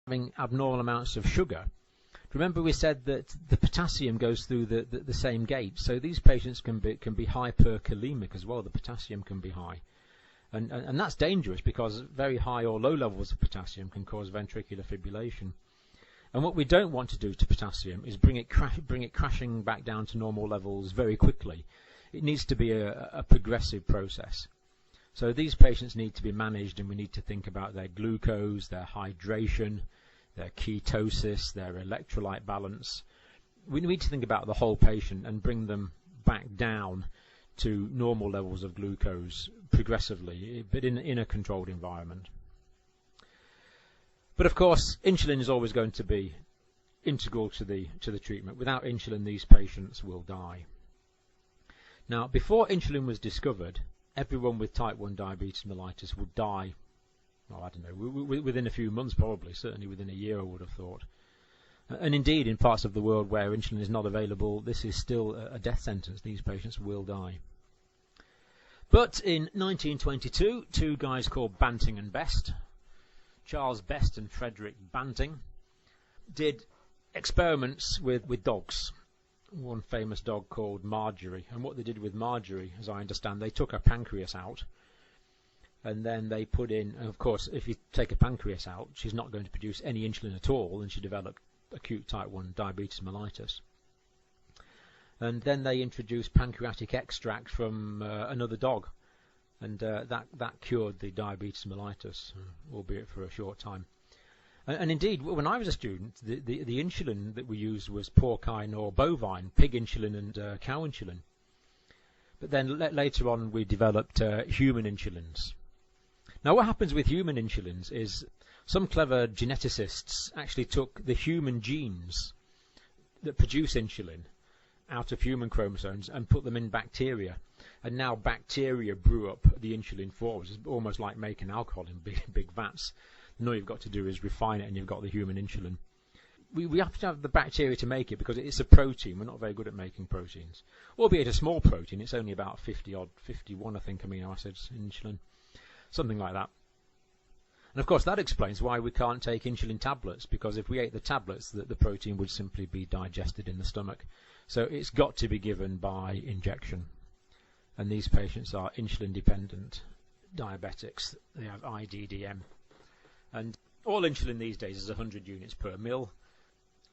having abnormal amounts of sugar. Remember we said that the potassium goes through the same gate, so these patients can be hyperkalemic as well. The potassium can be high, and that's dangerous because very high or low levels of potassium can cause ventricular fibrillation. And what we don't want to do to potassium is bring it crashing back down to normal levels very quickly. It needs to be a progressive process. So these patients need to be managed, and we need to think about their glucose, their hydration, their ketosis, their electrolyte balance. We need to think about the whole patient and bring them back down to normal levels of glucose progressively, but in a controlled environment. But of course, insulin is always going to be integral to the treatment. Without insulin, these patients will die. Now, before insulin was discovered, everyone with type 1 diabetes mellitus would die. Well, I don't know, within a few months probably, certainly within a year I would have thought. And indeed, in parts of the world where insulin is not available, this is still a death sentence. These patients will die. But in 1922, two guys called Banting and Best, Charles Best and Frederick Banting, did experiments with dogs. One famous dog called Marjorie. And what they did with Marjorie, as I understand, they took her pancreas out, and then they put in, and of course, if you take a pancreas out, she's not going to produce any insulin at all, and she developed acute type 1 diabetes mellitus. And then they introduced pancreatic extract from another dog, and that cured the diabetes mellitus, albeit for a short time. And indeed, when I was a student, the insulin that we used was porcine or bovine, pig insulin and cow insulin. But then later on we developed human insulins. Now what happens with human insulins is some clever geneticists actually took the human genes that produce insulin out of human chromosomes and put them in bacteria. And now bacteria brew up the insulin for us. It's almost like making alcohol in big vats. And all you've got to do is refine it and you've got the human insulin. We have to have the bacteria to make it because it's a protein. We're not very good at making proteins. Albeit a small protein, it's only about 51 I think amino acids in insulin. Something like that. And of course that explains why we can't take insulin tablets, because if we ate the tablets, the protein would simply be digested in the stomach. So it's got to be given by injection. And these patients are insulin dependent diabetics. They have IDDM. And all insulin these days is 100 units per mil.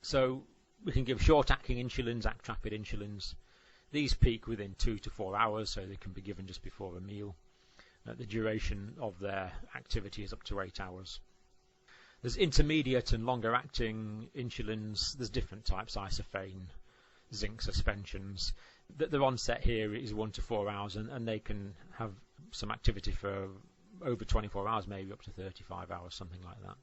So we can give short-acting insulins, act-rapid insulins. These peak within 2 to 4 hours, so they can be given just before a meal. The duration of their activity is up to 8 hours. There's intermediate and longer-acting insulins. There's different types, isophane, zinc suspensions. The onset here is 1 to 4 hours, and they can have some activity for over 24 hours, maybe up to 35 hours, something like that.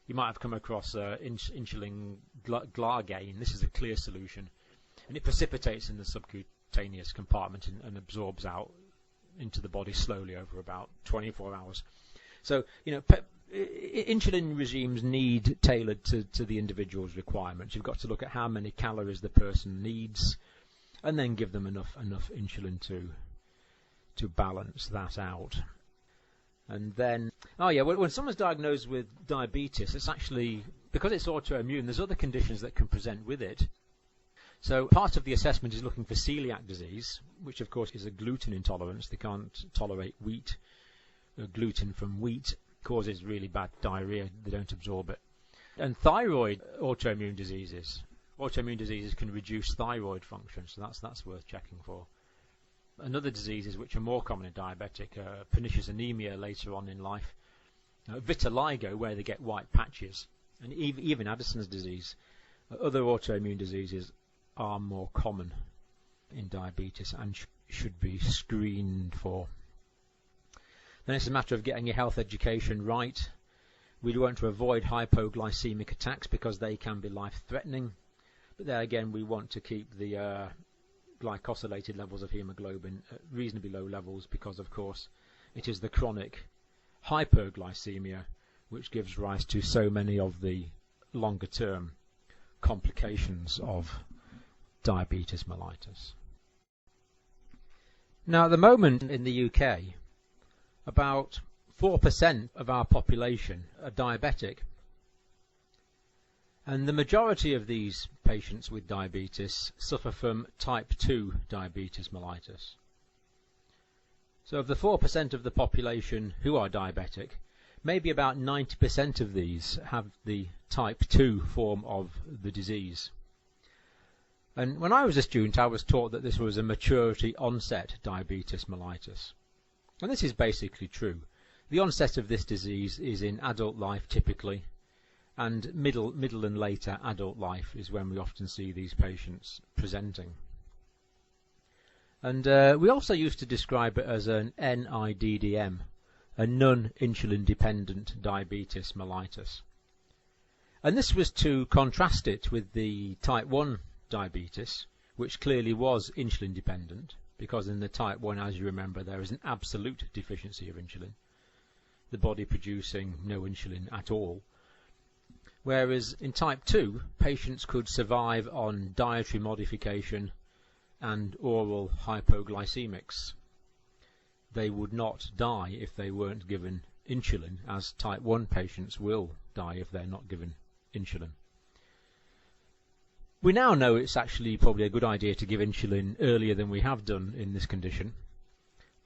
You might have come across insulin glargine. This is a clear solution, and it precipitates in the subcutaneous compartment and absorbs out into the body slowly over about 24 hours. So, insulin regimes need tailored to the individual's requirements. You've got to look at how many calories the person needs, and then give them enough insulin to balance that out. And then, when someone's diagnosed with diabetes, it's actually, because it's autoimmune, there's other conditions that can present with it. So part of the assessment is looking for celiac disease, which of course is a gluten intolerance. They can't tolerate wheat. Gluten from wheat causes really bad diarrhea. They don't absorb it. And thyroid autoimmune diseases. Autoimmune diseases can reduce thyroid function, so that's worth checking for. Another diseases which are more common in diabetic, pernicious anemia later on in life, vitiligo, where they get white patches, and even Addison's disease. Other autoimmune diseases are more common in diabetes and should be screened for. Then it's a matter of getting your health education right. We want to avoid hypoglycemic attacks because they can be life-threatening. But there again, we want to keep the glycosylated levels of hemoglobin at reasonably low levels, because of course it is the chronic hyperglycemia which gives rise to so many of the longer term complications of diabetes mellitus. Now at the moment in the UK, about 4% of our population are diabetic, And the majority of these patients with diabetes suffer from type 2 diabetes mellitus. So of the 4% of the population who are diabetic, maybe about 90% of these have the type 2 form of the disease. And when I was a student, I was taught that this was a maturity onset diabetes mellitus. And this is basically true. The onset of this disease is in adult life typically, and middle and later adult life is when we often see these patients presenting. And we also used to describe it as an NIDDM, a non-insulin dependent diabetes mellitus. And this was to contrast it with the type 1 diabetes, which clearly was insulin dependent, because in the type 1, as you remember, there is an absolute deficiency of insulin, the body producing no insulin at all. Whereas in type 2, patients could survive on dietary modification and oral hypoglycemics. They would not die if they weren't given insulin, as type 1 patients will die if they're not given insulin. We now know it's actually probably a good idea to give insulin earlier than we have done in this condition,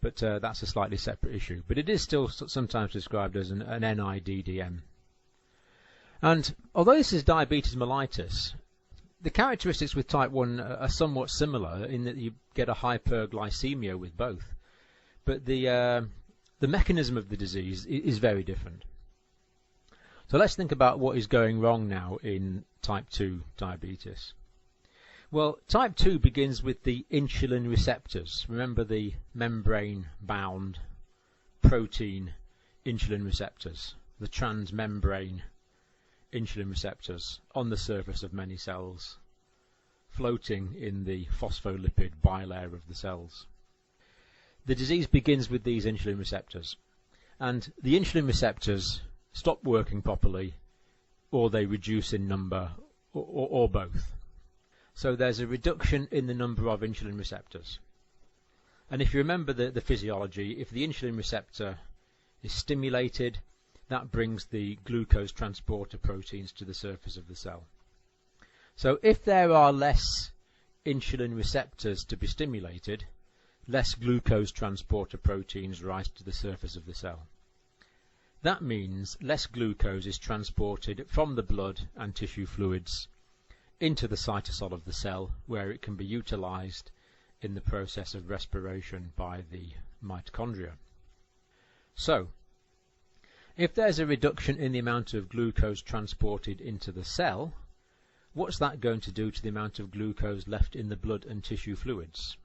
but that's a slightly separate issue. But it is still sometimes described as an NIDDM. And although this is diabetes mellitus, the characteristics with type 1 are somewhat similar in that you get a hyperglycemia with both. But the mechanism of the disease is very different. So let's think about what is going wrong now in type 2 diabetes. Well, type 2 begins with the insulin receptors. Remember the membrane-bound protein insulin receptors, the transmembrane insulin receptors on the surface of many cells, floating in the phospholipid bilayer of the cells. The disease begins with these insulin receptors, and the insulin receptors stop working properly, or they reduce in number, or both. So there's a reduction in the number of insulin receptors. And if you remember the physiology, if the insulin receptor is stimulated, that brings the glucose transporter proteins to the surface of the cell. So if there are less insulin receptors to be stimulated, less glucose transporter proteins rise to the surface of the cell. That means less glucose is transported from the blood and tissue fluids into the cytosol of the cell, where it can be utilized in the process of respiration by the mitochondria. So, if there's a reduction in the amount of glucose transported into the cell, what's that going to do to the amount of glucose left in the blood and tissue fluids?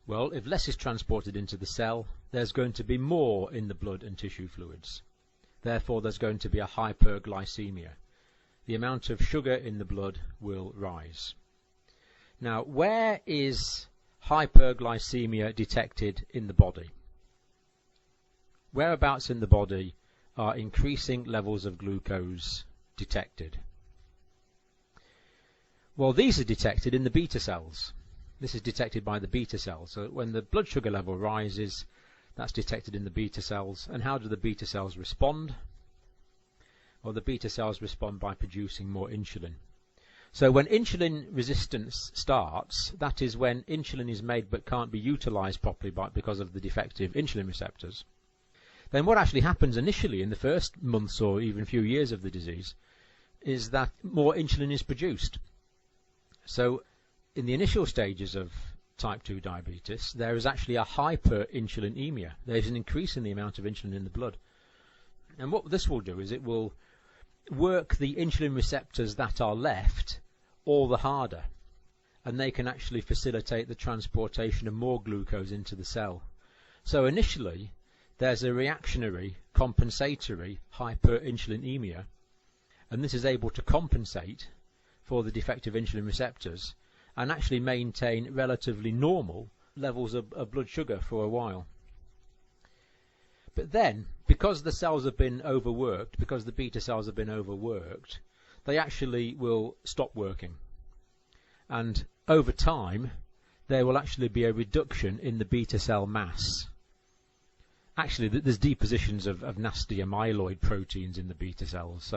Well, if less is transported into the cell, there's going to be more in the blood and tissue fluids. Therefore, there's going to be a hyperglycemia. The amount of sugar in the blood will rise. Now, where is hyperglycemia detected in the body? Whereabouts in the body are increasing levels of glucose detected? Well, these are detected in the beta cells. This is detected by the beta cells. So when the blood sugar level rises, that's detected in the beta cells. And how do the beta cells respond? Well, the beta cells respond by producing more insulin. So when insulin resistance starts, that is when insulin is made but can't be utilized properly because of the defective insulin receptors. Then what actually happens initially in the first months or even few years of the disease is that more insulin is produced. So in the initial stages of type 2 diabetes, there is actually a hyperinsulinemia. There is an increase in the amount of insulin in the blood. And what this will do is it will work the insulin receptors that are left all the harder, and they can actually facilitate the transportation of more glucose into the cell. So initially there's a reactionary compensatory hyperinsulinemia, and this is able to compensate for the defective insulin receptors and actually maintain relatively normal levels of blood sugar for a while. But then, because the cells have been overworked, because the beta cells have been overworked, they actually will stop working. And over time, there will actually be a reduction in the beta cell mass. Actually, there's depositions of nasty amyloid proteins in the beta cells.